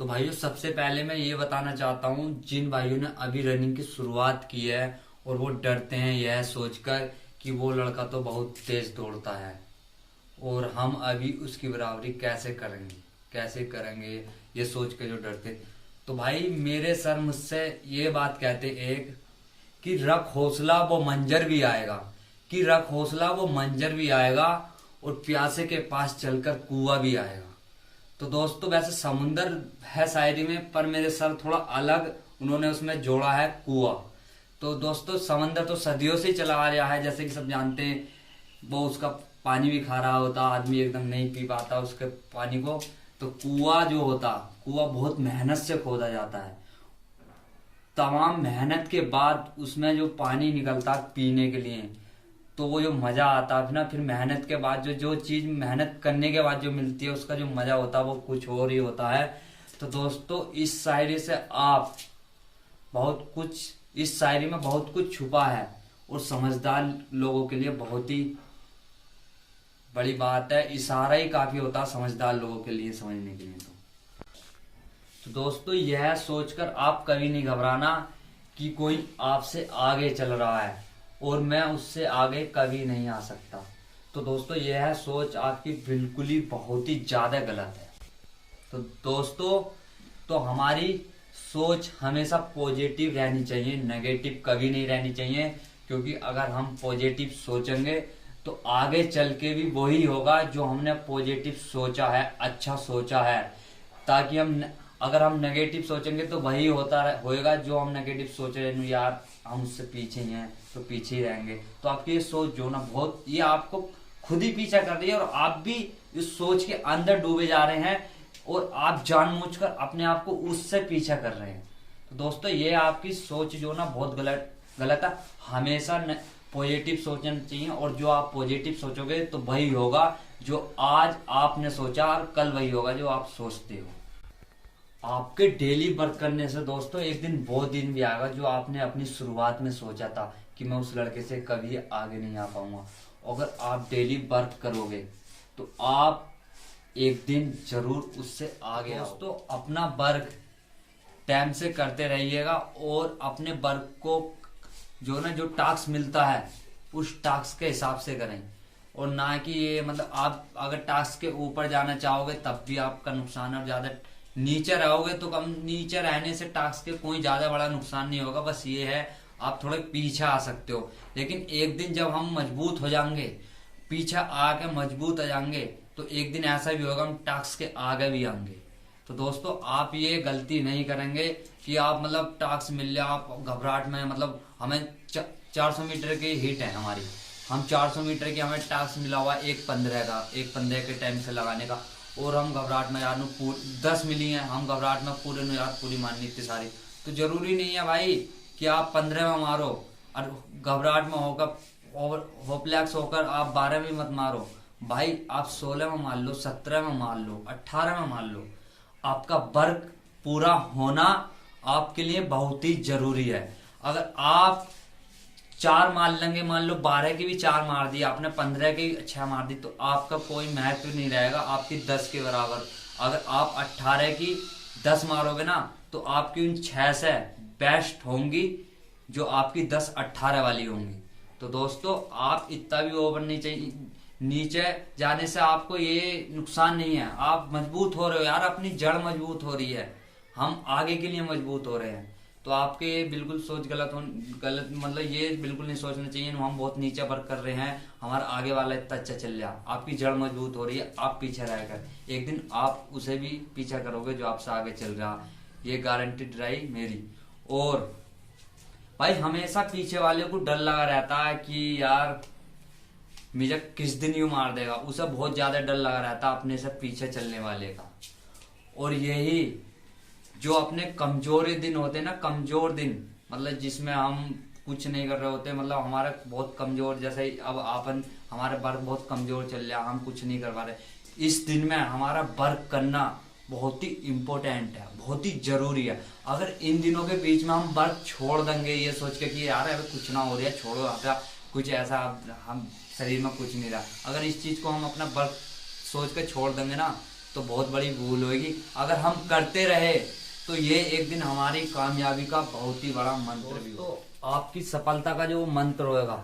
तो भाइयों सबसे पहले मैं ये बताना चाहता हूँ जिन भाइयों ने अभी रनिंग की शुरुआत की है और वो डरते हैं यह सोचकर कि वो लड़का तो बहुत तेज दौड़ता है और हम अभी उसकी बराबरी कैसे करेंगे ये सोच के जो डरते। तो भाई मेरे सर मुझसे ये बात कहते एक कि रख हौसला वो मंजर भी आएगा, कि रख हौसला वो मंजर भी आएगा और प्यासे के पास चलकर कुआं भी आएगा। तो दोस्तों वैसे समुंदर है शायरी में, पर मेरे सर थोड़ा अलग उन्होंने उसमें जोड़ा है कुआं। तो दोस्तों समंदर तो सदियों से ही चला आ रहा है, जैसे कि सब जानते हैं। वो उसका पानी भी खा रहा होता, आदमी एकदम नहीं पी पाता उसके पानी को। तो कुआं जो होता, कुआं बहुत मेहनत से खोदा जाता है। तमाम मेहनत के बाद उसमें जो पानी निकलता पीने के लिए, तो वो जो मजा आता है ना, फिर मेहनत के बाद जो जो चीज मेहनत करने के बाद जो मिलती है उसका जो मजा होता है वो कुछ और ही होता है। तो दोस्तों इस शायरी से आप बहुत कुछ, इस शायरी में बहुत कुछ छुपा है और समझदार लोगों के लिए बहुत ही बड़ी बात है। इशारा ही काफी होता है समझदार लोगों के लिए समझने के लिए। तो दोस्तों यह सोचकर आप कभी नहीं घबराना कि कोई आपसे आगे चल रहा है और मैं उससे आगे कभी नहीं आ सकता। तो दोस्तों यह सोच आपकी बिल्कुल ही बहुत ही ज्यादा गलत है। तो दोस्तों तो हमारी सोच हमेशा पॉजिटिव रहनी चाहिए, नेगेटिव कभी नहीं रहनी चाहिए। क्योंकि अगर हम पॉजिटिव सोचेंगे तो आगे चल के भी वही होगा जो हमने पॉजिटिव सोचा है, अच्छा सोचा है। ताकि अगर हम नेगेटिव सोचेंगे तो वही होएगा जो हम नेगेटिव सोच रहे हैं, यार हम उससे पीछे ही हैं तो पीछे ही रहेंगे। तो आपकी ये सोच जो ना बहुत, ये आपको खुद ही पीछा कर रही है और आप भी इस सोच के अंदर डूबे जा रहे हैं और आप जानबूझकर अपने आप को उससे पीछा कर रहे हैं। तो दोस्तों ये आपकी सोच जो ना बहुत गलत है। हमेशा पॉजिटिव सोचना चाहिए और जो आप पॉजिटिव सोचोगे तो वही होगा जो आज आपने सोचा और कल वही होगा जो आप सोचते हो। आपके डेली वर्क करने से दोस्तों एक दिन वो दिन भी आएगा जो आपने अपनी शुरुआत में सोचा था कि मैं उस लड़के से कभी आगे नहीं आ पाऊंगा। अगर आप डेली वर्क करोगे तो आप एक दिन जरूर उससे आगे आओ। दोस्तों अपना वर्क टाइम से करते रहिएगा और अपने वर्क को जो टास्क मिलता है उस टास्क के हिसाब से करें। और ना कि ये मतलब आप अगर टास्क के ऊपर जाना चाहोगे तब भी आपका नुकसान है, और ज्यादा नीचे रहोगे तो कम, नीचे रहने से टास्क के कोई ज्यादा बड़ा नुकसान नहीं होगा। बस ये है आप थोड़े पीछे आ सकते हो, लेकिन एक दिन जब हम मजबूत हो जाएंगे, पीछे आके मजबूत हो जाएंगे, तो एक दिन ऐसा भी होगा हम टास्क के आगे भी आएंगे। तो दोस्तों आप ये गलती नहीं करेंगे कि आप मतलब टास्क मिल जाए आप घबराहट में, मतलब हमें 400 मीटर की हिट है हमारी, हम 400 मीटर की हमें टास्क मिला हुआ 1:15 का, 1:15 के टाइम से लगाने का, और हम घबराहट में यार 10 मिली हैं, हम घबराहट में पूरे यार पूरी मारनी इतनी सारी। तो जरूरी नहीं है भाई कि आप 15 में मारो और घबराहट में होकर होपलेक्स होकर आप 12 में मत मारो भाई। आप 16 में मार लो, 17 में मार लो, 18 में मार लो। आपका वर्क पूरा होना आपके लिए बहुत ही जरूरी है। अगर आप 4 मार लेंगे, मान लो 12 की भी 4 मार दी आपने, 15 की 6 मार दी, तो आपका कोई महत्व नहीं रहेगा आपकी 10 के बराबर। अगर आप 18 की 10 मारोगे ना तो आपकी उन 6 से बेस्ट होंगी जो आपकी 10-18 वाली होंगी। तो दोस्तों आप इतना भी ओवर नहीं चाहिए, नीचे जाने से आपको ये नुकसान नहीं है, आप मजबूत हो रहे हो यार, अपनी जड़ मजबूत हो रही है, हम आगे के लिए मजबूत हो रहे हैं। तो आपके ये बिल्कुल सोच गलत मतलब ये बिल्कुल नहीं सोचना चाहिए हम बहुत नीचे वर्क कर रहे हैं, हमारा आगे वाला इतना अच्छा चल रहा, आपकी जड़ मजबूत हो रही है, आप पीछे रहकर एक दिन आप उसे भी पीछा करोगे जो आपसे आगे चल रहा, ये गारंटीड रही मेरी। और भाई हमेशा पीछे वाले को डर लगा रहता है कि यार मुझे किस दिन यूं मार देगा, उसे बहुत ज्यादा डर लगा रहता है अपने से पीछे चलने वाले का। और यही जो अपने कमजोर दिन होते हैं ना, कमजोर दिन मतलब जिसमें हम कुछ नहीं कर रहे होते, मतलब हमारा बहुत कमजोर, जैसे अब अपन हमारे वर्क बहुत कमजोर चल रहा है, हम कुछ नहीं कर पा रहे, इस दिन में हमारा वर्क करना बहुत ही इम्पोर्टेंट है, बहुत ही जरूरी है। अगर इन दिनों के बीच में हम वर्क छोड़ देंगे ये सोच के कि यार अभी कुछ ना हो रहा है, छोड़ो आगे कुछ ऐसा, हम शरीर में कुछ नहीं रहा, अगर इस चीज को हम अपना वर्क सोच के छोड़ देंगे ना तो बहुत बड़ी भूल होगी। अगर हम करते रहे तो ये एक दिन हमारी कामयाबी का बहुत ही बड़ा मंत्र भी हो। तो आपकी सफलता का जो मंत्र होगा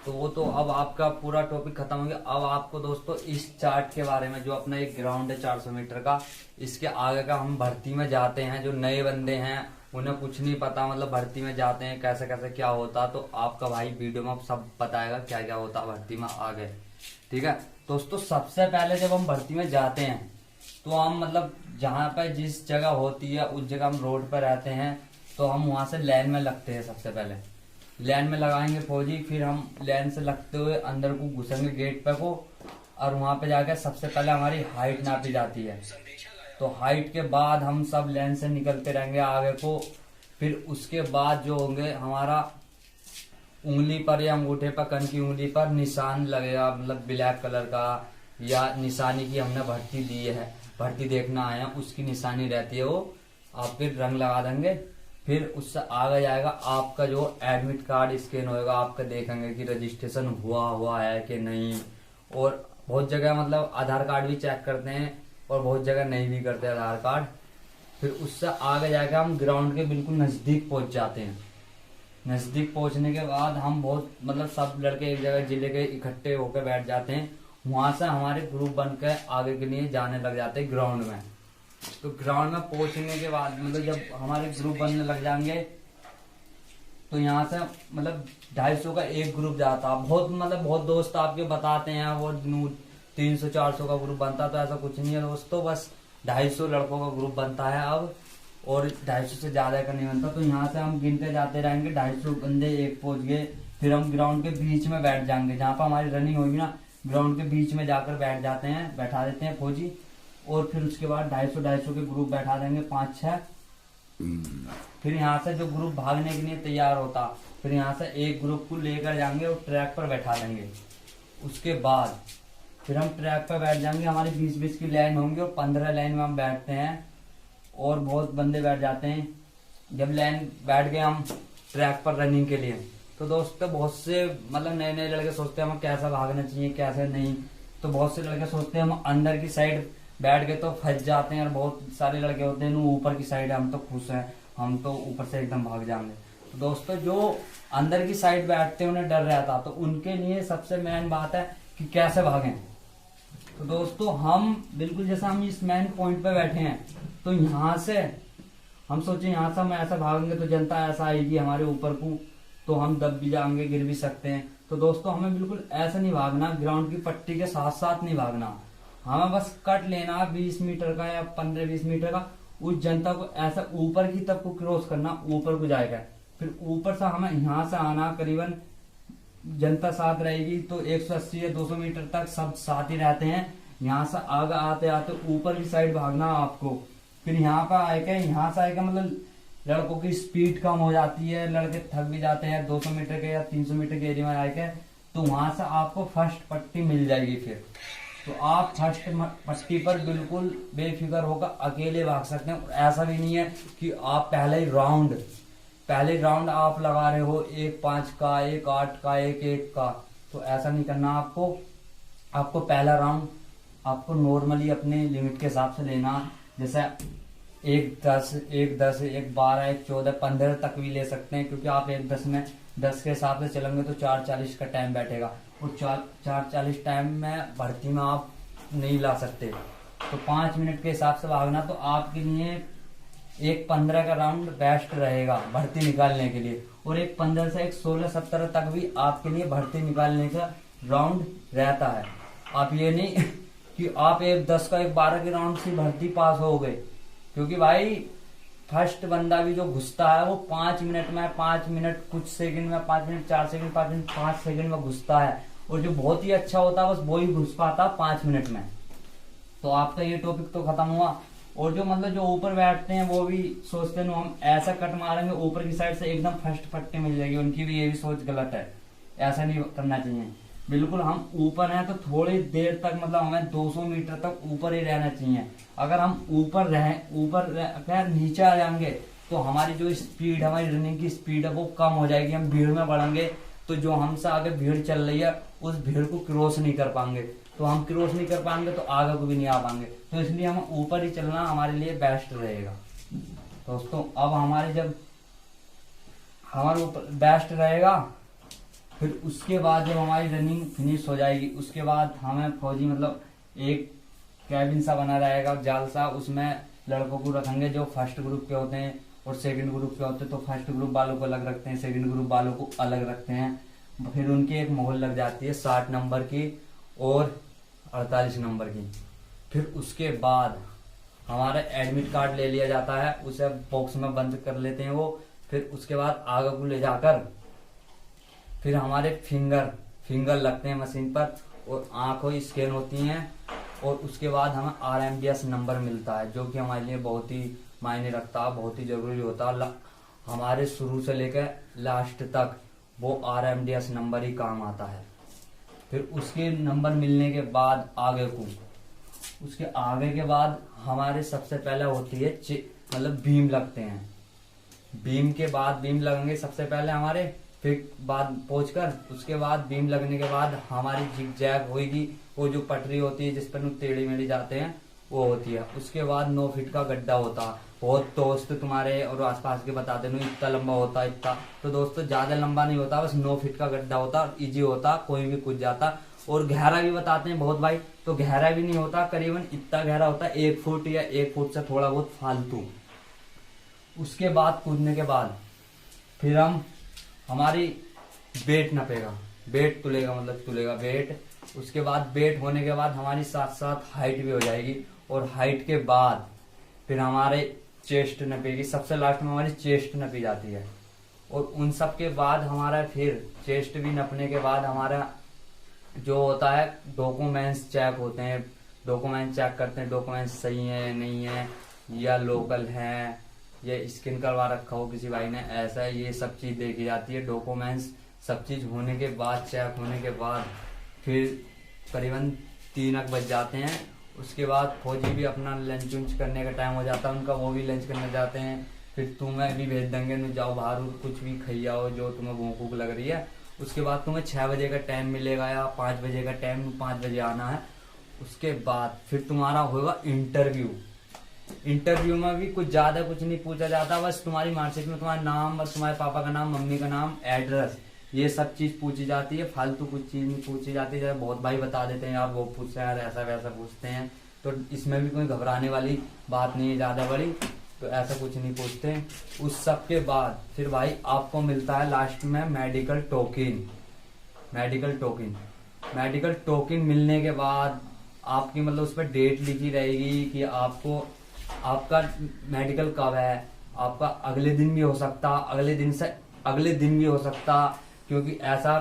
तो वो तो अब आपका पूरा टॉपिक खत्म हो गया। अब आपको दोस्तों इस चार्ट के बारे में, जो अपना एक ग्राउंड है 400 मीटर का, इसके आगे का हम भर्ती में जाते हैं। जो नए बंदे हैं उन्हें कुछ नहीं पता, मतलब भर्ती में जाते हैं कैसे कैसे क्या होता, तो आपका भाई वीडियो में सब बताएगा क्या क्या होता भर्ती में आगे। ठीक है दोस्तों, सबसे पहले जब हम भर्ती में जाते हैं तो हम मतलब जहाँ पे जिस जगह होती है उस जगह हम रोड पर रहते हैं, तो हम वहां से लाइन में लगते हैं। सबसे पहले लाइन में लगाएंगे फौजी, फिर हम लाइन से लगते हुए अंदर को घुसेंगे गेट पे को, और वहां पे जाकर सबसे पहले हमारी हाइट नापी जाती है। तो हाइट के बाद हम सब लाइन से निकलते रहेंगे आगे को। फिर उसके बाद जो होंगे हमारा उंगली पर या अंगूठे पर, कन की उंगली पर निशान लगेगा, मतलब ब्लैक कलर का, या निशानी की हमने भर्ती दी है, भर्ती देखना आए हैं उसकी निशानी रहती है, वो आप फिर रंग लगा देंगे। फिर उससे आगे जाएगा आपका जो एडमिट कार्ड स्कैन होएगा, आपका देखेंगे कि रजिस्ट्रेशन हुआ है कि नहीं। और बहुत जगह मतलब आधार कार्ड भी चेक करते हैं और बहुत जगह नहीं भी करते आधार कार्ड। फिर उससे आगे जाकर हम ग्राउंड के बिल्कुल नजदीक पहुंच जाते हैं। नजदीक पहुंचने के बाद हम बहुत मतलब सब लड़के एक जगह जिले के इकट्ठे होकर बैठ जाते हैं। वहां से हमारे ग्रुप बनकर आगे के लिए जाने लग जाते हैं ग्राउंड में। तो ग्राउंड में पहुंचने के बाद मतलब जब हमारे ग्रुप बनने लग जाएंगे तो यहाँ से मतलब 250 का एक ग्रुप जाता। बहुत मतलब बहुत दोस्त आपके बताते हैं वो 300-400 का ग्रुप बनता, तो ऐसा कुछ नहीं है दोस्तों, बस 250 लड़कों का ग्रुप बनता है अब, और 250 से ज्यादा का नहीं बनता। तो यहाँ से हम गिनते जाते रहेंगे, 250 बंदे एक पहुंच गए। फिर हम ग्राउंड के बीच में बैठ जाएंगे, जहाँ पर हमारी रनिंग होगी ना, ग्राउंड के बीच में जाकर बैठ जाते हैं, बैठा देते हैं फौजी। और फिर उसके बाद 250 के ग्रुप बैठा देंगे 5-6। फिर यहाँ से जो ग्रुप भागने के लिए तैयार होता, फिर यहाँ से एक ग्रुप को लेकर जाएंगे और ट्रैक पर बैठा देंगे। उसके बाद फिर हम ट्रैक पर बैठ जाएंगे, हमारी 20-20 की लाइन होंगी और 15 लाइन में हम बैठते हैं, और बहुत बंदे बैठ जाते हैं। जब लाइन बैठ गए हम ट्रैक पर रनिंग के लिए, तो दोस्तों बहुत से मतलब नए नए लड़के सोचते हैं हमें कैसा भागना चाहिए कैसे नहीं। तो बहुत से लड़के सोचते हैं हम अंदर की साइड बैठ गए तो फंस जाते हैं, और बहुत सारे लड़के होते हैं ऊपर की साइड हम तो खुश हैं, हम तो ऊपर से एकदम भाग जाएंगे। तो दोस्तों जो अंदर की साइड बैठते हैं उन्हें डर रहता, तो उनके लिए सबसे मेन बात है कि कैसे भागें। तो दोस्तों हम बिल्कुल जैसा हम इस मेन पॉइंट पे बैठे हैं, तो यहाँ से हम सोचे यहाँ से हम ऐसा भागेंगे तो जनता ऐसा आएगी हमारे ऊपर को, तो हम दब भी जाएंगे, गिर भी सकते हैं। तो दोस्तों हमें बिल्कुल ऐसा नहीं भागना, ग्राउंड की पट्टी के साथ साथ नहीं भागना, हमें बस कट लेना 20 मीटर का या 15-20 मीटर का, उस जनता को ऐसा ऊपर की तरफ को क्रॉस करना, ऊपर को जाएगा। फिर ऊपर से हमें यहाँ से आना, करीबन जनता साथ रहेगी तो 180 या 200 मीटर तक सब साथ ही रहते हैं। यहाँ से आगे आते आते ऊपर की साइड भागना आपको। फिर यहाँ पर आएगा, यहाँ से आएगा मतलब लड़कों की स्पीड कम हो जाती है, लड़के थक भी जाते हैं 200 मीटर के या 300 मीटर के एरिया में आएगा, तो वहां से आपको फर्स्ट पट्टी मिल जाएगी। फिर तो आप फर्स्ट पट्टी पर बिल्कुल बेफिक्र होकर अकेले भाग सकते हैं। ऐसा भी नहीं है कि आप पहले राउंड आप लगा रहे हो 1 5 का, 1 8 का, 1 1 का, तो ऐसा नहीं करना आपको पहला राउंड आपको नॉर्मली अपने लिमिट के हिसाब से लेना। जैसे 1 10, 1 10, 1 12, 1 14, 15 तक भी ले सकते हैं, क्योंकि आप 1 10 में 10 के हिसाब से चलेंगे तो 4:40 का टाइम बैठेगा, और 4:40 टाइम में भर्ती में आप नहीं ला सकते। तो 5 मिनट के हिसाब से भागना, तो आपके लिए एक 15 का राउंड बेस्ट रहेगा भर्ती निकालने के लिए, और एक 15 से एक 16-17 तक भी आपके लिए भर्ती निकालने का राउंड रहता है। आप ये नहीं कि आप एक 10 का, एक 12 के राउंड से भर्ती पास हो गए, क्योंकि भाई फर्स्ट बंदा भी जो घुसता है वो 5 मिनट में, 5 मिनट कुछ सेकंड में, 5 मिनट 4 सेकंड, 5 मिनट 5 सेकंड में घुसता है, और जो बहुत ही अच्छा होता है बस वो ही घुस पाता 5 मिनट में। तो आपका ये टॉपिक तो खत्म हुआ। और जो मतलब जो ऊपर बैठते हैं वो भी सोचते हैं हम ऐसा कट मारेंगे ऊपर की साइड से एकदम फर्स्ट पट्टी मिल जाएगी, उनकी भी ये भी सोच गलत है, ऐसा नहीं करना चाहिए। बिल्कुल हम ऊपर हैं तो थोड़ी देर तक मतलब हमें 200 मीटर तक ऊपर ही रहना चाहिए। अगर हम ऊपर नीचे आ जाएंगे तो हमारी जो स्पीड, हमारी रनिंग की स्पीड है वो कम हो जाएगी, हम भीड़ में बढ़ेंगे, तो जो हमसे आगे भीड़ चल रही है उस भीड़ को क्रॉस नहीं कर पाएंगे, तो हम क्रॉस नहीं कर पाएंगे तो आगे को भी नहीं आ पाएंगे। तो इसलिए हम ऊपर ही चलना हमारे लिए बेस्ट रहेगा। दोस्तों अब हमारे जब हमारे ऊपर बेस्ट रहेगा, फिर उसके बाद जब हमारी रनिंग फिनिश हो जाएगी, उसके बाद हमें फौजी मतलब एक कैबिन सा बना रहेगा, जाल सा, उसमें लड़कों को रखेंगे जो फर्स्ट ग्रुप के होते हैं और सेकंड ग्रुप के होते हैं। तो फर्स्ट ग्रुप वालों को अलग रखते हैं, सेकंड ग्रुप वालों को अलग रखते हैं। फिर उनकी एक मोहर लग जाती है 60 नंबर की और 48 नंबर की। फिर उसके बाद हमारा एडमिट कार्ड ले लिया जाता है, उसे बॉक्स में बंद कर लेते हैं वो। फिर उसके बाद आगे को ले जाकर फिर हमारे फिंगर लगते हैं मशीन पर और आंखों स्कैन होती हैं। और उसके बाद हमें RMDS नंबर मिलता है, जो कि हमारे लिए बहुत ही मायने रखता है, बहुत ही जरूरी होता है। हमारे शुरू से लेकर लास्ट तक वो RMDS नंबर ही काम आता है। फिर उसके नंबर मिलने के बाद उसके आगे के बाद हमारे सबसे पहले होती है मतलब बीम लगते हैं। बीम लगेंगे सबसे पहले हमारे, फिर बाद पहुंचकर उसके बाद बीम लगने के बाद हमारी जिग जैग होगी, वो जो पटरी होती है जिस पर टेढ़ी मेढ़ी जाते हैं वो होती है। उसके बाद 9 फीट का गड्ढा होता है। बहुत दोस्त तुम्हारे और आसपास के बताते नहीं इतना लंबा होता इतना, तो दोस्तों ज्यादा लंबा नहीं होता, बस 9 फीट का गड्ढा होता और इजी होता, कोई भी कूद जाता। और गहरा भी बताते हैं बहुत भाई, तो गहरा भी नहीं होता, करीबन इतना गहरा होता है 1 फुट या 1 फुट से थोड़ा बहुत फालतू। उसके बाद कूदने के बाद फिर हमारी वेट नपेगा, वेट तुलेगा वेट। उसके बाद वेट होने के बाद हमारी साथ साथ हाइट भी हो जाएगी। और हाइट के बाद फिर हमारे चेस्ट नपेगी, सबसे लास्ट में हमारी चेस्ट नपी जाती है। और उन सब के बाद हमारा फिर चेस्ट भी नपने के बाद हमारा जो होता है डॉक्यूमेंट्स चेक होते हैं, डॉक्यूमेंट चेक करते हैं डॉक्यूमेंट्स सही है नहीं है, या लोकल है, या स्किन करवा रखा हो किसी भाई ने, ऐसा है, ये सब चीज देखी जाती है। डॉक्यूमेंट्स सब चीज होने के बाद, चेक होने के बाद फिर करीबन 3 बज जाते हैं। उसके बाद फौजी भी अपना लंच उंच करने का टाइम हो जाता है उनका, वो भी लंच करने जाते हैं। फिर तुम्हें भी भेज देंगे, न जाओ बाहर कुछ भी खाओ जो तुम्हें भूख भूख लग रही है। उसके बाद तुम्हें 6 बजे का टाइम मिलेगा या 5 बजे का टाइम, 5 बजे आना है। उसके बाद फिर तुम्हारा होगा इंटरव्यू में भी कुछ ज्यादा कुछ नहीं पूछा जाता, बस तुम्हारी मार्कशीट में तुम्हारा नाम और तुम्हारे पापा का नाम, मम्मी का नाम, एड्रेस, ये सब चीज पूछी जाती है। फालतू कुछ चीज नहीं पूछी जाती है। बहुत भाई बता देते हैं यार वो पूछते हैं ऐसा वैसा पूछते हैं, तो इसमें भी कोई घबराने वाली बात नहीं है ज्यादा बड़ी, तो ऐसा कुछ नहीं पूछते। उस सब के बाद फिर भाई आपको मिलता है लास्ट में मेडिकल टोकन मिलने के बाद आपकी मतलब उस पर डेट लिखी रहेगी कि आपका मेडिकल कब है। आपका अगले दिन भी हो सकता, अगले दिन भी हो सकता, क्योंकि ऐसा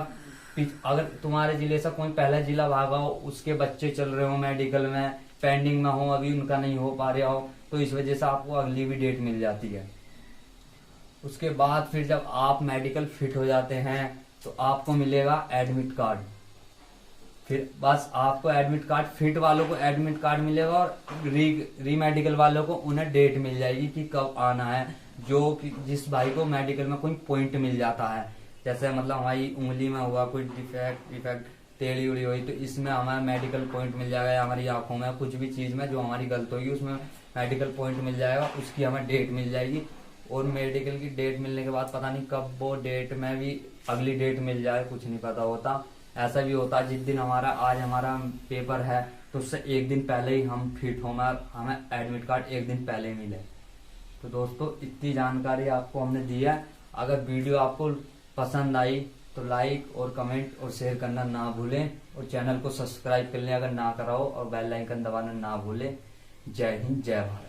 अगर तुम्हारे जिले से कोई पहला जिला भागा हो, उसके बच्चे चल रहे हो मेडिकल में, पेंडिंग में हो, अभी उनका नहीं हो पा रहा हो, तो इस वजह से आपको अगली भी डेट मिल जाती है। उसके बाद फिर जब आप मेडिकल फिट हो जाते हैं तो आपको मिलेगा एडमिट कार्ड। फिर बस आपको एडमिट कार्ड, फिट वालों को एडमिट कार्ड मिलेगा और री मेडिकल वालों को उन्हें डेट मिल जाएगी कि कब आना है। जो कि जिस भाई को मेडिकल में कोई पॉइंट मिल जाता है, जैसे मतलब हमारी उंगली में हुआ कोई डिफेक्ट टेढ़ी उड़ी हुई, तो इसमें हमारा मेडिकल पॉइंट मिल जाएगा, या हमारी आंखों में कुछ भी चीज में जो हमारी गलत होगी उसमें मेडिकल पॉइंट मिल जाएगा, उसकी हमें डेट मिल जाएगी। और मेडिकल की डेट मिलने के बाद पता नहीं कब वो डेट में भी अगली डेट मिल जाए, कुछ नहीं पता होता। ऐसा भी होता है जिस दिन आज हमारा पेपर है तो उससे एक दिन पहले ही हम फिट हो, हमें एडमिट कार्ड एक दिन पहले मिले। तो दोस्तों इतनी जानकारी आपको हमने दी है। अगर वीडियो आपको पसंद आई तो लाइक और कमेंट और शेयर करना ना भूलें, और चैनल को सब्सक्राइब कर लें अगर ना कराओ, और बेल आइकन दबाना ना भूलें। जय हिंद, जय भारत।